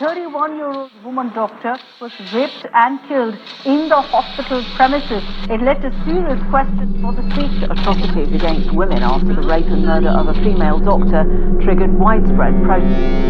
31-year-old woman doctor was raped and killed in the hospital premises. It led to serious questions for the state. Atrocities against women after the rape and murder of a female doctor triggered widespread protest.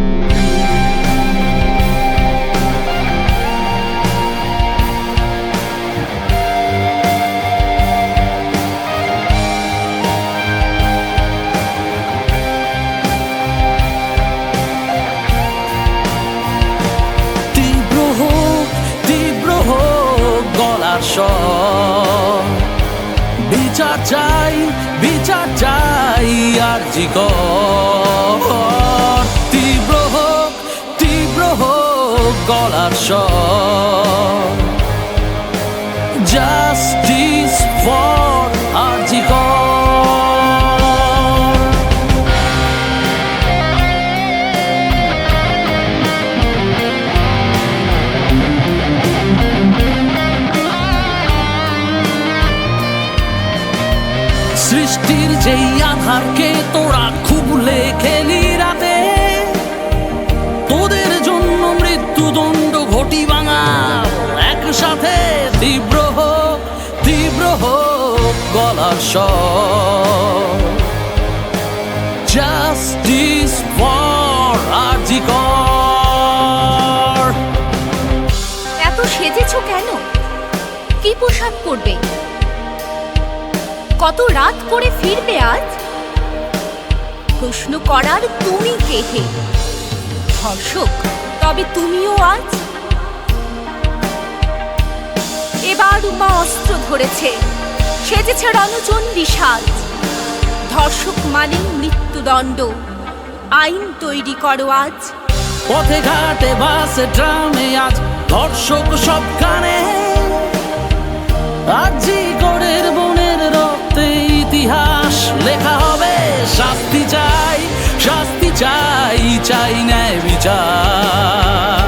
বিচার চাই, বিচার চাই আর জিগর। তীব্র হোক গলার স্বর। Justice for আর জিগর। সৃষ্টির যেই আধারকে তোরা খুবলে খেলি রাতে, তোদের জন্য মৃত্যুদণ্ড ঘটি ভাঙা একসাথে। তীব্র হোক গলার স্বর। জাস্টিস ফর আর জিগর। এত সেজেছো কেন? কি পোশাক পরবে? কত রাত করে ফিরবে আজ? প্রশ্ন করার তুমি কে হে? ধর্ষক তবে তুমিও আজ? এবার উমা অস্ত্র ধরেছে, সেজেছে রণচণ্ডী সাজ। ধর্ষক মানে মৃত্যুদণ্ড, আইন তৈরি করো আজ। পথে ঘাটে বাসে ট্রামে আজ ধর্ষক সব কানে। আজি করের বোনের রক্তে ইতিহাস লেখা হবে। শাস্তি চাই, শাস্তি চাই, চাই ন্যায় বিচার।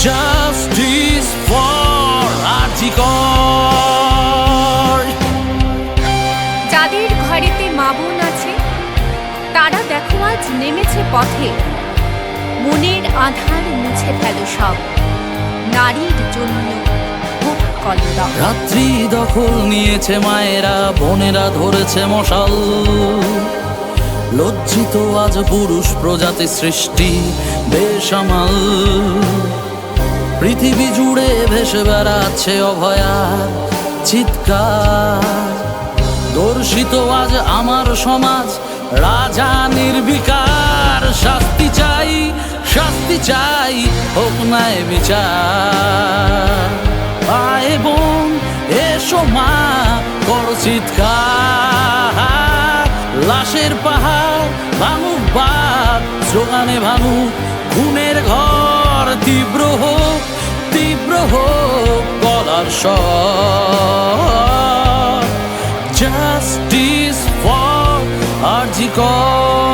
জাস্টিস ফর আর জিগর। যাদের ঘরেতে মা বোন আছে তারা দেখো আজ নেমেছে পথে। মনের আধার মুছে ফেলো সব, নারীর জন্য রাত্রি দখল নিয়েছে মায়েরা, বোনেরা ধরেছে মশাল। লজ্জিত আজ পুরুষ প্রজাতি সৃষ্টি বেসামাল। পৃথিবী জুড়ে ভেসে বেড়াচ্ছে অভয়ার চিৎকার। দর্শিত আজ আমার সমাজ, রাজা নির্বিকার। শাস্তি চাই, শাস্তি চাই, হোক ন্যায় বিচার। আয় বোন এসো মা করো চিৎকার। লাশের পাহাড় ভাঙুক বাদ, স্লোগানে ভাঙুক খুনের ঘর। তীব্র হোক গলার স্বর। জাস্টিস ফর আর জিগর।